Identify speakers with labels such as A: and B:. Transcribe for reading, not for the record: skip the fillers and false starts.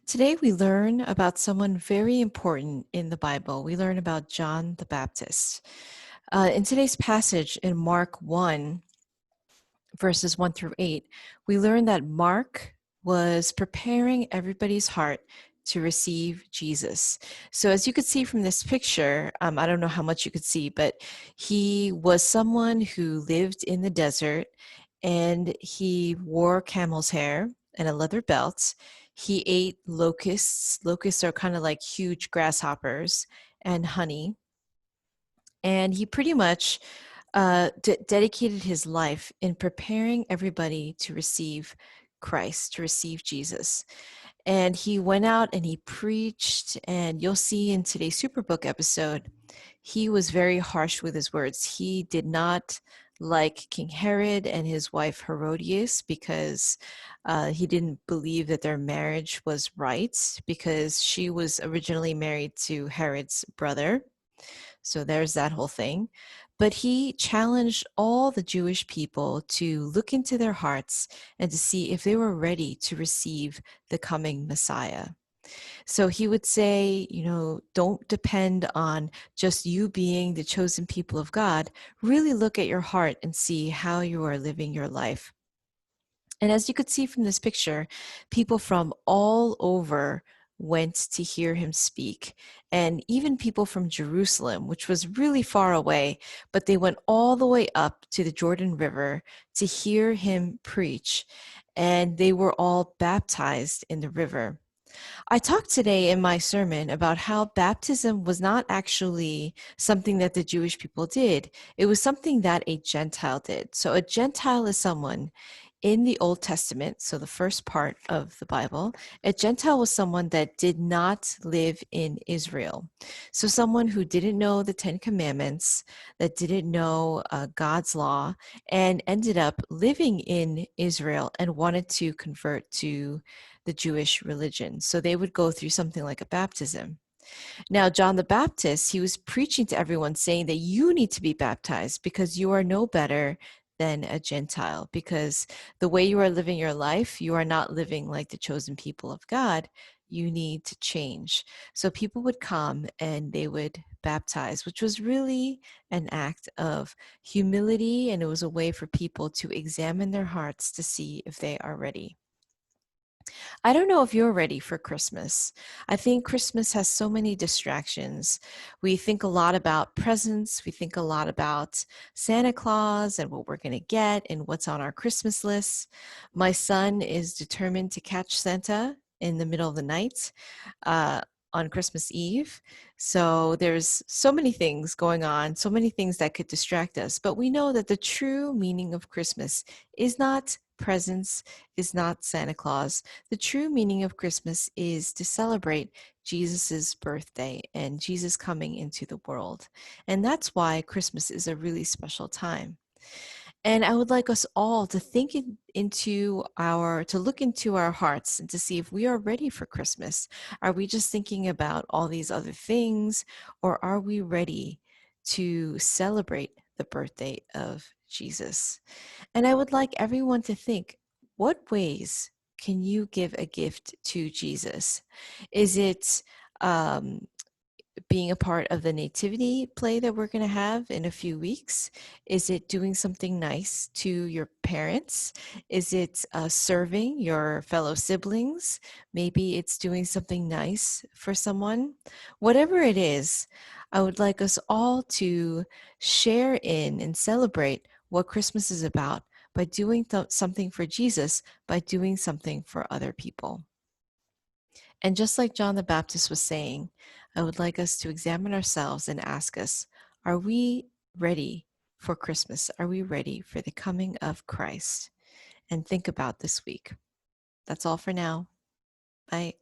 A: Today, we learn about someone very important in the Bible. We learn about John the Baptist. In today's passage in Mark 1, verses 1 through 8, we learn that Mark was preparing everybody's heart to receive Jesus. So, as you could see from this picture, I don't know how much you could see, but he was someone who lived in the desert and he wore camel's hair and a leather belt. He ate locusts. Locusts are kind of like huge grasshoppers, and honey. And he pretty much dedicated his life in preparing everybody to receive Christ, to receive Jesus. And he went out and he preached, and you'll see in today's Superbook episode, he was very harsh with his words. He did not like King Herod and his wife Herodias because he didn't believe that their marriage was right because she was originally married to Herod's brother. So there's that whole thing. But he challenged all the Jewish people to look into their hearts and to see if they were ready to receive the coming Messiah. So he would say, don't depend on just you being the chosen people of God. Really look at your heart and see how you are living your life. And as you could see from this picture, people from all over went to hear him speak. And even people from Jerusalem, which was really far away, but they went all the way up to the Jordan River to hear him preach. And they were all baptized in the river. I talked today in my sermon about how baptism was not actually something that the Jewish people did. It was something that a Gentile did. So a Gentile is someone in the Old Testament, so the first part of the Bible. A Gentile was someone that did not live in Israel. So someone who didn't know the Ten Commandments, that didn't know God's law, and ended up living in Israel and wanted to convert to the Jewish religion. So they would go through something like a baptism. Now, John the Baptist, he was preaching to everyone saying that you need to be baptized because you are no better than a Gentile, because the way you are living your life, you are not living like the chosen people of God. You need to change. So people would come and they would baptize, which was really an act of humility, and it was a way for people to examine their hearts to see if they are ready. I don't know if you're ready for Christmas. I think Christmas has so many distractions. We think a lot about presents, we think a lot about Santa Claus and what we're going to get and what's on our Christmas list. My son is determined to catch Santa in the middle of the night. On Christmas Eve. So there's so many things going on, so many things that could distract us. But we know that the true meaning of Christmas is not presents, is not Santa Claus. The true meaning of Christmas is to celebrate Jesus's birthday and Jesus coming into the world. And that's why Christmas is a really special time. And I would like us all to to look into our hearts and to see if we are ready for Christmas. Are we just thinking about all these other things, or are we ready to celebrate the birthday of Jesus? And I would like everyone to think, what ways can you give a gift to Jesus? Is it um, being a part of the nativity play that we're going to have in a few weeks? Is it doing something nice to your parents? Is it serving your fellow siblings? Maybe it's doing something nice for someone. Whatever it is, I would like us all to share in and celebrate what Christmas is about by doing something for Jesus, by doing something for other people. And just like John the Baptist was saying, I would like us to examine ourselves and ask us, are we ready for Christmas? Are we ready for the coming of Christ? And think about this week. That's all for now. Bye.